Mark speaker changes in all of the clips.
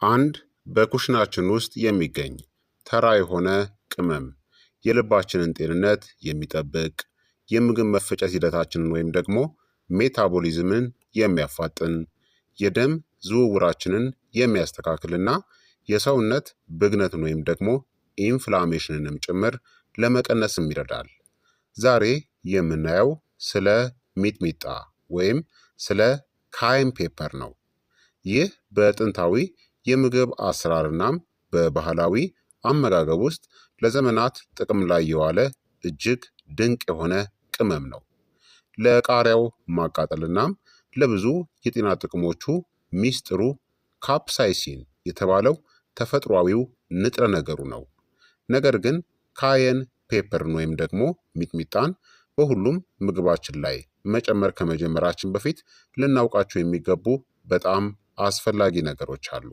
Speaker 1: አንድ በኩሽናችን ውስጥ የሚገኝ ተራ የሆነ ቅመም የልባችንን ጤንነት የሚጠብቅ የምግብ መፈጨት ሂደታችንን ወይም ደግሞ ሜታቦሊዝምን የሚያፋጥን የደም ዝውውራችንን የሚያስተካክልና የሰውነት ብግነትን ወይም ደግሞ ኢንፍላሜሽንንም ጭምር ለመቀነስም ይረዳል። ዛሬ የምናየው ስለ ሚጥሚጣ ወይም ስለ ካይም ፔፐር ነው። ይህ በጥንታዊ የምግብ አሰራርናም በባህላዊ አመጋገብ ውስጥ ለዘመናት ጥቅም ላይ የዋለ እጅግ ድንቅ የሆነ ቅመም ነው። ለቃሪያው ማቃጠልናም ለብዙ የጤና ጥቅሞቹ ሚስጥሩ ካፕሳይሲን የተባለው ተፈጥሯዊው ንጥረ ነገሩ ነው። ነገር ግን ካየን ፔፐርን ወይም ደግሞ ሚጥሚጣን በሁሉም ምግባችን ላይ መጨመር ከመጀመራችን በፊት ልናውቃቸው የሚገቡ በጣም አስፈላጊ ነገሮች አሉ።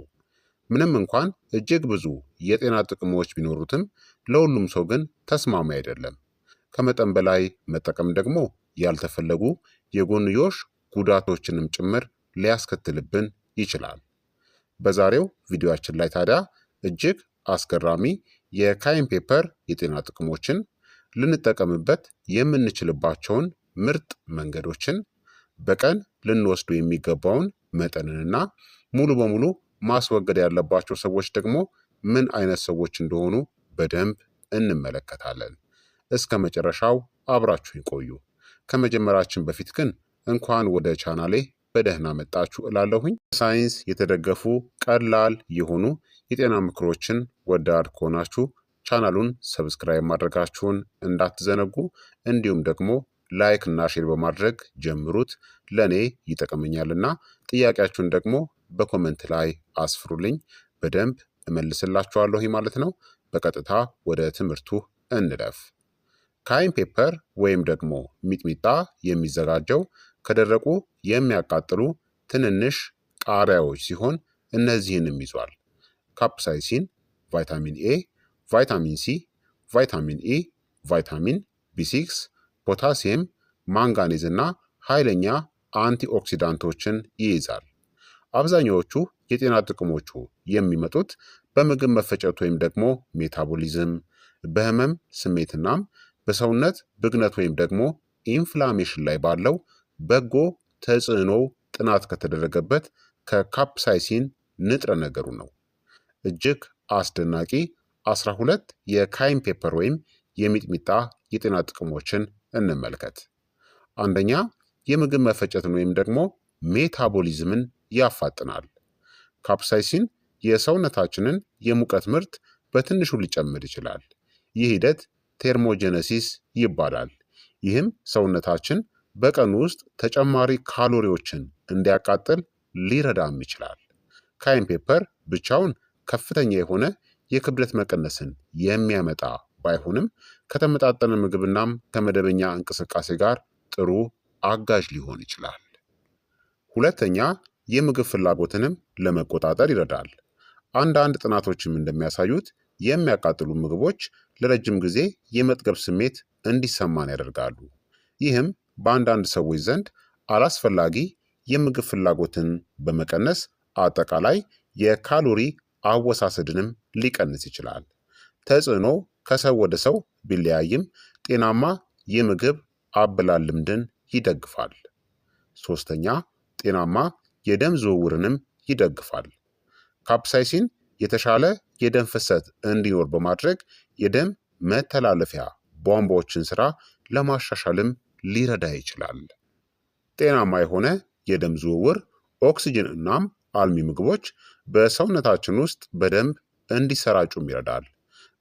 Speaker 1: ምንም እንኳን እጅግ ብዙ የጤና ጥቅሞች ቢኖሩትም ለሁሉም ሰው ግን ተስማሚ አይደለም። ከመጠን በላይ መጠቀም ደግሞ ያልተፈለጉ የጎንዮሽ ጉዳቶችንም ጭምር ሊያስከትልብን ይችላል። በዛሬው ቪዲዮአችን ላይ ታዲያ እጅግ አስገራሚ የካይም ፔፐር የጤና ጥቅሞችን፣ ልንጠቀምበት የምንችልባቸውን ምርጥ መንገዶችን፣ በቀን ልንወስዱ የሚገባውን መጠንንና ሙሉ በሙሉ ማስወገድ ያለባቸው ሰዎች ደግሞ ምን አይነት ሰዎች እንደሆኑ በደንብ እንመለከታለን። እስከ መጨረሻው አብራችሁ ይቆዩ። ከመጀመራችን በፊት ግን እንኳን ወደ ቻናሌ በደህና መጣችሁ እላለሁኝ። ሳይንስ የተደገፉ ቀላል የሆኑ የጤና ምክሮችን ወዳድ ከሆናችሁ ቻናሉን ሰብስክራይብ ማድረጋችሁን እንዳትዘነጉ፣ እንዲሁም ደግሞ ላይክ እና ሼር በማድረግ ጀምሩት። ለእኔ ይጠቅመኛልና ጥያቄያችሁን ደግሞ በኮመንት ላይ አስፍሩልኝ፣ በደንብ እመልስላችኋለሁ ማለት ነው። በቀጥታ ወደ ትምህርቱ እንለፍ። ካይም ፔፐር ወይም ደግሞ ሚጥሚጣ የሚዘጋጀው ከደረቁ የሚያቃጥሉ ትንንሽ ቃሪያዎች ሲሆን እነዚህንም ይዟል። ካፕሳይሲን፣ ቫይታሚን ኤ፣ ቫይታሚን ሲ፣ ቫይታሚን ኢ፣ ቫይታሚን ቢ6፣ ፖታሲየም፣ ማንጋኔዝ እና ኃይለኛ አንቲኦክሲዳንቶችን ይይዛል። አብዛኛዎቹ የጤና ጥቅሞቹ የሚመጡት በምግብ መፈጨት ወይም ደግሞ ሜታቦሊዝም፣ በህመም ስሜትናም በሰውነት ብግነት ወይም ደግሞ ኢንፍላሜሽን ላይ ባለው በጎ ተጽዕኖ ጥናት ከተደረገበት ከካፕሳይሲን ንጥረ ነገሩ ነው። እጅግ አስደናቂ 12 የካይም ፔፐር ወይም የሚጥሚጣ የጤና ጥቅሞችን እንመልከት። አንደኛ፣ የምግብ መፈጨትን ወይም ደግሞ ሜታቦሊዝምን ያፋጥናል። ካፕሳይሲን የሰውነታችንን የሙቀት ምርት በትንሹ ሊጨምር ይችላል። ይህ ሂደት ቴርሞጀነሲስ ይባላል። ይህም ሰውነታችን በቀን ውስጥ ተጨማሪ ካሎሪዎችን እንዲያቃጥል ሊረዳም ይችላል። ካይም ፔፐር ብቻውን ከፍተኛ የሆነ የክብደት መቀነስን የሚያመጣ ባይሆንም ከተመጣጠነ ምግብናም ከመደበኛ እንቅስቃሴ ጋር ጥሩ አጋዥ ሊሆን ይችላል። ሁለተኛ፣ የምግብ ፍላጎትንም ለመቆጣጠር ይረዳል። አንዳንድ ጥናቶችም እንደሚያሳዩት የሚያቃጥሉ ምግቦች ለረጅም ጊዜ የመጥገብ ስሜት እንዲሰማን ያደርጋሉ። ይህም በአንዳንድ ሰዎች ዘንድ አላስፈላጊ የምግብ ፍላጎትን በመቀነስ አጠቃላይ የካሎሪ አወሳሰድንም ሊቀንስ ይችላል። ተጽዕኖ ከሰው ወደ ሰው ቢለያይም ጤናማ የምግብ አበላል ልምድን ይደግፋል። ሶስተኛ፣ ጤናማ የደም ዝውውርንም ይደግፋል። ካፕሳይሲን የተሻለ የደም ፍሰት እንዲኖር በማድረግ የደም መተላለፊያ ቧንቧዎችን ስራ ለማሻሻልም ሊረዳ ይችላል። ጤናማ የሆነ የደም ዝውውር፣ ኦክስጅን እናም አልሚ ምግቦች በሰውነታችን ውስጥ በደንብ እንዲሰራጩም ይረዳል።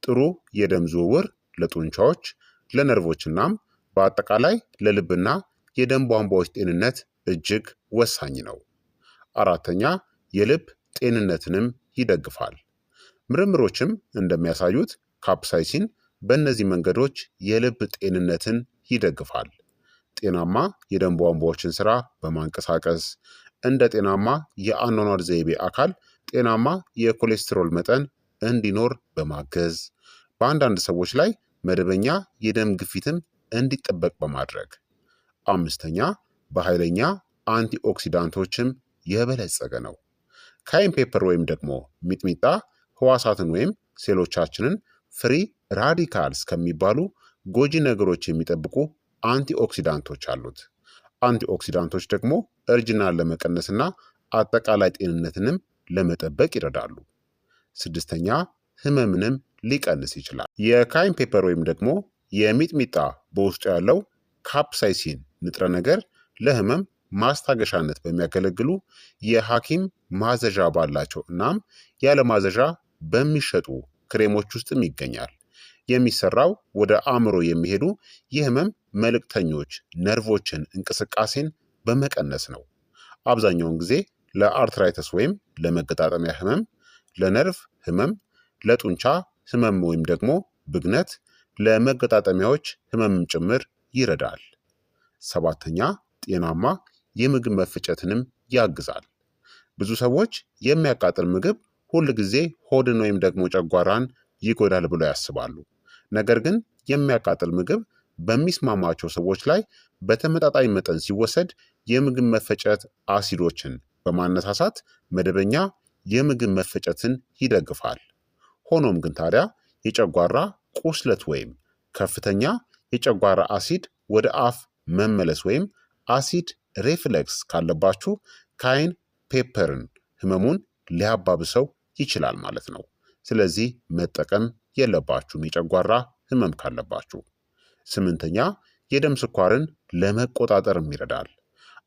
Speaker 1: ጥሩ የደም ዝውውር ለጡንቻዎች፣ ለነርቮች እናም በአጠቃላይ ለልብና የደም ቧንቧዎች ጤንነት እጅግ ወሳኝ ነው። አራተኛ፣ የልብ ጤንነትንም ይደግፋል። ምርምሮችም እንደሚያሳዩት ካፕሳይሲን በእነዚህ መንገዶች የልብ ጤንነትን ይደግፋል። ጤናማ የደም ቧንቧዎችን ስራ በማንቀሳቀስ እንደ ጤናማ የአኗኗር ዘይቤ አካል ጤናማ የኮሌስትሮል መጠን እንዲኖር በማገዝ በአንዳንድ ሰዎች ላይ መደበኛ የደም ግፊትም እንዲጠበቅ በማድረግ። አምስተኛ፣ በኃይለኛ አንቲኦክሲዳንቶችም የበለጸገ ነው። ካይን ፔፐር ወይም ደግሞ ሚጥሚጣ ህዋሳትን ወይም ሴሎቻችንን ፍሪ ራዲካልስ ከሚባሉ ጎጂ ነገሮች የሚጠብቁ አንቲኦክሲዳንቶች አሉት። አንቲኦክሲዳንቶች ደግሞ እርጅናን ለመቀነስና አጠቃላይ ጤንነትንም ለመጠበቅ ይረዳሉ። ስድስተኛ ህመምንም ሊቀንስ ይችላል። የካይን ፔፐር ወይም ደግሞ የሚጥሚጣ በውስጡ ያለው ካፕሳይሲን ንጥረ ነገር ለህመም ማስታገሻነት በሚያገለግሉ የሐኪም ማዘዣ ባላቸው እናም ያለ ማዘዣ በሚሸጡ ክሬሞች ውስጥም ይገኛል። የሚሰራው ወደ አእምሮ የሚሄዱ የህመም መልእክተኞች ነርቮችን እንቅስቃሴን በመቀነስ ነው። አብዛኛውን ጊዜ ለአርትራይተስ ወይም ለመገጣጠሚያ ህመም፣ ለነርቭ ህመም፣ ለጡንቻ ህመም ወይም ደግሞ ብግነት፣ ለመገጣጠሚያዎች ህመምም ጭምር ይረዳል። ሰባተኛ ጤናማ የምግብ መፈጨትንም ያግዛል። ብዙ ሰዎች የሚያቃጥል ምግብ ሁል ጊዜ ሆድን ወይም ደግሞ ጨጓራን ይጎዳል ብለው ያስባሉ። ነገር ግን የሚያቃጥል ምግብ በሚስማማቸው ሰዎች ላይ በተመጣጣኝ መጠን ሲወሰድ የምግብ መፈጨት አሲዶችን በማነሳሳት መደበኛ የምግብ መፈጨትን ይደግፋል። ሆኖም ግን ታዲያ የጨጓራ ቁስለት ወይም ከፍተኛ የጨጓራ አሲድ ወደ አፍ መመለስ ወይም አሲድ ሬፍለክስ ካለባችሁ ካይን ፔፐርን ህመሙን ሊያባብሰው ይችላል ማለት ነው። ስለዚህ መጠቀም የለባችሁም የጨጓራ ህመም ካለባችሁ። ስምንተኛ የደም ስኳርን ለመቆጣጠርም ይረዳል።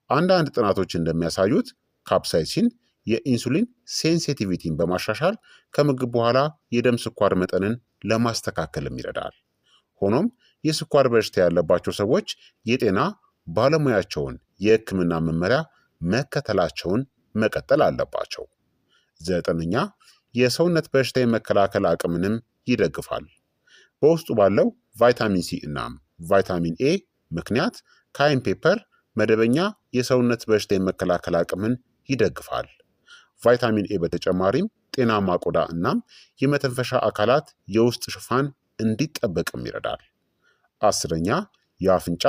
Speaker 1: አንዳንድ ጥናቶች እንደሚያሳዩት ካፕሳይሲን የኢንሱሊን ሴንሲቲቪቲን በማሻሻል ከምግብ በኋላ የደም ስኳር መጠንን ለማስተካከልም ይረዳል። ሆኖም የስኳር በሽታ ያለባቸው ሰዎች የጤና ባለሙያቸውን የህክምና መመሪያ መከተላቸውን መቀጠል አለባቸው። ዘጠነኛ የሰውነት በሽታ የመከላከል አቅምንም ይደግፋል። በውስጡ ባለው ቫይታሚን ሲ እናም ቫይታሚን ኤ ምክንያት ካይን ፔፐር መደበኛ የሰውነት በሽታ የመከላከል አቅምን ይደግፋል። ቫይታሚን ኤ በተጨማሪም ጤናማ ቆዳ እናም የመተንፈሻ አካላት የውስጥ ሽፋን እንዲጠበቅም ይረዳል። አስረኛ የአፍንጫ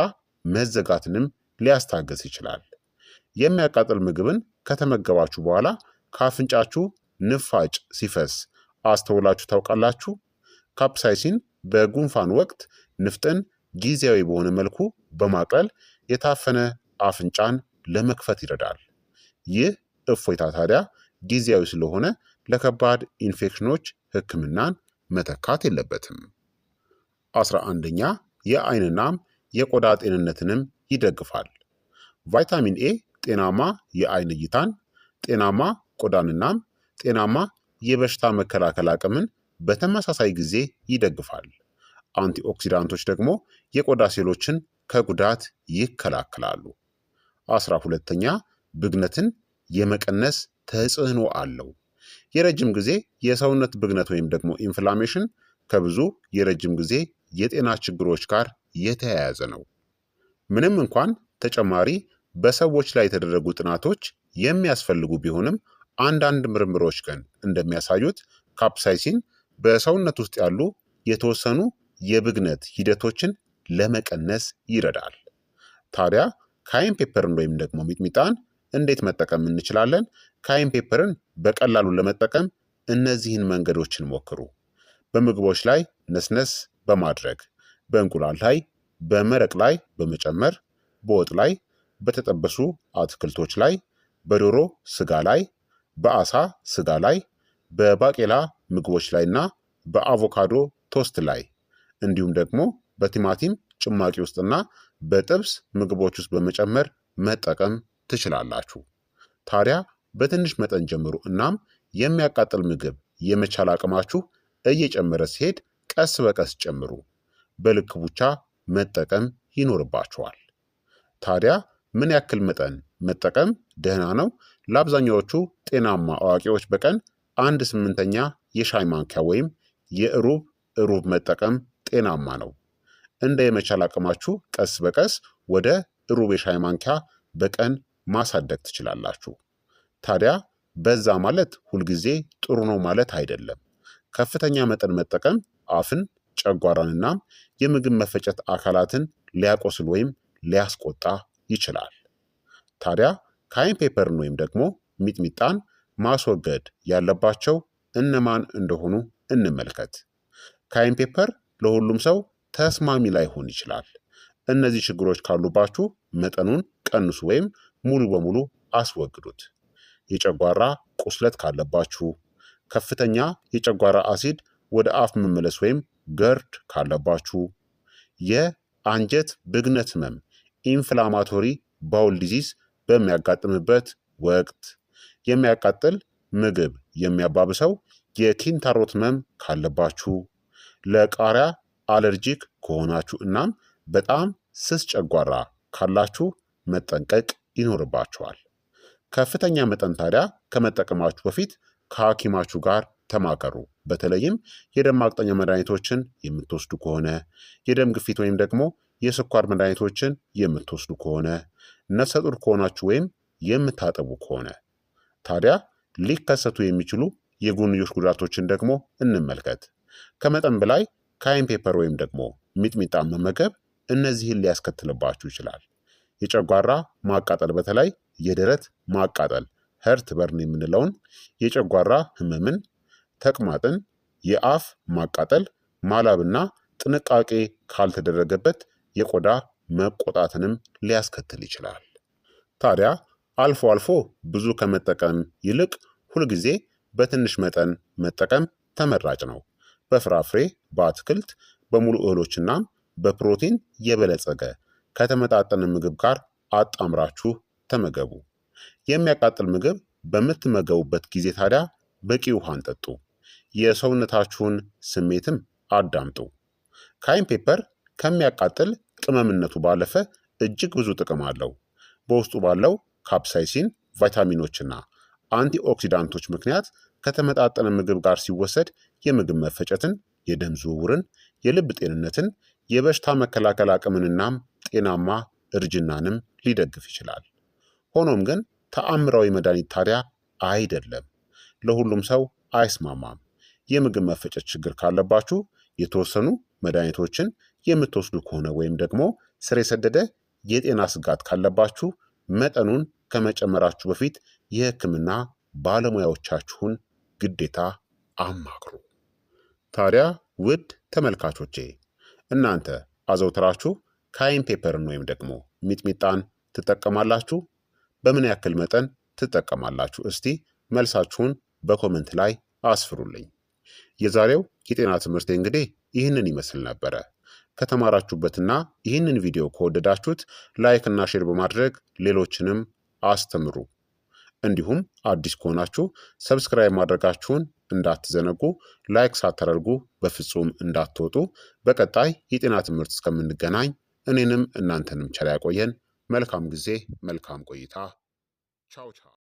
Speaker 1: መዘጋትንም ሊያስታገስ ይችላል። የሚያቃጥል ምግብን ከተመገባችሁ በኋላ ከአፍንጫችሁ ንፋጭ ሲፈስ አስተውላችሁ ታውቃላችሁ? ካፕሳይሲን በጉንፋን ወቅት ንፍጥን ጊዜያዊ በሆነ መልኩ በማቅለል የታፈነ አፍንጫን ለመክፈት ይረዳል። ይህ እፎይታ ታዲያ ጊዜያዊ ስለሆነ ለከባድ ኢንፌክሽኖች ህክምናን መተካት የለበትም። 11ኛ የአይንናም የቆዳ ጤንነትንም ይደግፋል። ቫይታሚን ኤ ጤናማ የአይን እይታን፣ ጤናማ ቆዳንናም ጤናማ የበሽታ መከላከል አቅምን በተመሳሳይ ጊዜ ይደግፋል። አንቲኦክሲዳንቶች ደግሞ የቆዳ ሴሎችን ከጉዳት ይከላከላሉ። 12ኛ ብግነትን የመቀነስ ተጽዕኖ አለው። የረጅም ጊዜ የሰውነት ብግነት ወይም ደግሞ ኢንፍላሜሽን ከብዙ የረጅም ጊዜ የጤና ችግሮች ጋር የተያያዘ ነው። ምንም እንኳን ተጨማሪ በሰዎች ላይ የተደረጉ ጥናቶች የሚያስፈልጉ ቢሆንም አንዳንድ ምርምሮች ግን እንደሚያሳዩት ካፕሳይሲን በሰውነት ውስጥ ያሉ የተወሰኑ የብግነት ሂደቶችን ለመቀነስ ይረዳል። ታዲያ ካይን ፔፐርን ወይም ደግሞ ሚጥሚጣን እንዴት መጠቀም እንችላለን? ካይን ፔፐርን በቀላሉ ለመጠቀም እነዚህን መንገዶችን ሞክሩ። በምግቦች ላይ ነስነስ በማድረግ፣ በእንቁላል ላይ፣ በመረቅ ላይ በመጨመር፣ በወጥ ላይ፣ በተጠበሱ አትክልቶች ላይ፣ በዶሮ ስጋ ላይ፣ በአሳ ስጋ ላይ፣ በባቄላ ምግቦች ላይ እና በአቮካዶ ቶስት ላይ እንዲሁም ደግሞ በቲማቲም ጭማቂ ውስጥና በጥብስ ምግቦች ውስጥ በመጨመር መጠቀም ትችላላችሁ። ታዲያ በትንሽ መጠን ጀምሩ። እናም የሚያቃጥል ምግብ የመቻል አቅማችሁ እየጨመረ ሲሄድ ቀስ በቀስ ጨምሩ። በልክ ብቻ መጠቀም ይኖርባችኋል። ታዲያ ምን ያክል መጠን መጠቀም ደህና ነው? ለአብዛኛዎቹ ጤናማ አዋቂዎች በቀን 1/8 የሻይ ማንኪያ ወይም የሩብ መጠቀም ጤናማ ነው። እንደ የመቻል አቅማችሁ ቀስ በቀስ ወደ ሩብ የሻይ ማንኪያ በቀን ማሳደግ ትችላላችሁ። ታዲያ በዛ ማለት ሁልጊዜ ጥሩ ነው ማለት አይደለም። ከፍተኛ መጠን መጠቀም አፍን፣ ጨጓራንና የምግብ መፈጨት አካላትን ሊያቆስል ወይም ሊያስቆጣ ይችላል። ታዲያ ካይን ፔፐርን ወይም ደግሞ ሚጥሚጣን ማስወገድ ያለባቸው እነማን እንደሆኑ እንመልከት። ካይን ፔፐር ለሁሉም ሰው ተስማሚ ላይሆን ይችላል። እነዚህ ችግሮች ካሉባችሁ መጠኑን ቀንሱ ወይም ሙሉ በሙሉ አስወግዱት። የጨጓራ ቁስለት ካለባችሁ፣ ከፍተኛ የጨጓራ አሲድ ወደ አፍ መመለስ ወይም ገርድ ካለባችሁ፣ የአንጀት ብግነት ህመም ኢንፍላማቶሪ ባውል ዲዚዝ በሚያጋጥምበት ወቅት፣ የሚያቃጥል ምግብ የሚያባብሰው የኪንታሮት ህመም ካለባችሁ፣ ለቃሪያ አለርጂክ ከሆናችሁ እናም በጣም ስስ ጨጓራ ካላችሁ መጠንቀቅ ይኖርባችኋል። ከፍተኛ መጠን ታዲያ ከመጠቀማችሁ በፊት ከሐኪማችሁ ጋር ተማከሩ። በተለይም የደም ማቅጠኛ መድኃኒቶችን የምትወስዱ ከሆነ፣ የደም ግፊት ወይም ደግሞ የስኳር መድኃኒቶችን የምትወስዱ ከሆነ፣ ነፍሰ ጡር ከሆናችሁ ወይም የምታጠቡ ከሆነ ታዲያ ሊከሰቱ የሚችሉ የጎንዮሽ ጉዳቶችን ደግሞ እንመልከት። ከመጠን በላይ ካይን ፔፐር ወይም ደግሞ ሚጥሚጣ መመገብ እነዚህን ሊያስከትልባችሁ ይችላል። የጨጓራ ማቃጠል፣ በተለይ የደረት ማቃጠል ሄርት በርን የምንለውን፣ የጨጓራ ህመምን፣ ተቅማጥን፣ የአፍ ማቃጠል፣ ማላብና ጥንቃቄ ካልተደረገበት የቆዳ መቆጣትንም ሊያስከትል ይችላል። ታዲያ አልፎ አልፎ ብዙ ከመጠቀም ይልቅ ሁልጊዜ በትንሽ መጠን መጠቀም ተመራጭ ነው። በፍራፍሬ፣ በአትክልት፣ በሙሉ እህሎችና በፕሮቲን የበለጸገ ከተመጣጠነ ምግብ ጋር አጣምራችሁ ተመገቡ። የሚያቃጥል ምግብ በምትመገቡበት ጊዜ ታዲያ በቂ ውሃን ጠጡ። የሰውነታችሁን ስሜትም አዳምጡ። ካይን ፔፐር ከሚያቃጥል ቅመምነቱ ባለፈ እጅግ ብዙ ጥቅም አለው። በውስጡ ባለው ካፕሳይሲን፣ ቫይታሚኖችና አንቲኦክሲዳንቶች ምክንያት ከተመጣጠነ ምግብ ጋር ሲወሰድ የምግብ መፈጨትን፣ የደም ዝውውርን፣ የልብ ጤንነትን፣ የበሽታ መከላከል አቅምንናም ጤናማ እርጅናንም ሊደግፍ ይችላል። ሆኖም ግን ተአምራዊ መድኃኒት ታዲያ አይደለም። ለሁሉም ሰው አይስማማም። የምግብ መፈጨት ችግር ካለባችሁ የተወሰኑ መድኃኒቶችን የምትወስዱ ከሆነ ወይም ደግሞ ስር የሰደደ የጤና ስጋት ካለባችሁ መጠኑን ከመጨመራችሁ በፊት የሕክምና ባለሙያዎቻችሁን ግዴታ አማክሩ። ታዲያ ውድ ተመልካቾቼ እናንተ አዘውትራችሁ ካይን ፔፐርን ወይም ደግሞ ሚጥሚጣን ትጠቀማላችሁ? በምን ያክል መጠን ትጠቀማላችሁ? እስቲ መልሳችሁን በኮመንት ላይ አስፍሩልኝ። የዛሬው የጤና ትምህርት እንግዲህ ይህንን ይመስል ነበረ። ከተማራችሁበትና ይህንን ቪዲዮ ከወደዳችሁት ላይክ እና ሼር በማድረግ ሌሎችንም አስተምሩ። እንዲሁም አዲስ ከሆናችሁ ሰብስክራይብ ማድረጋችሁን እንዳትዘነጉ፣ ላይክ ሳታደርጉ በፍጹም እንዳትወጡ። በቀጣይ የጤና ትምህርት እስከምንገናኝ እኔንም እናንተንም ቸር ያቆየን። መልካም ጊዜ፣ መልካም ቆይታ። ቻው ቻው።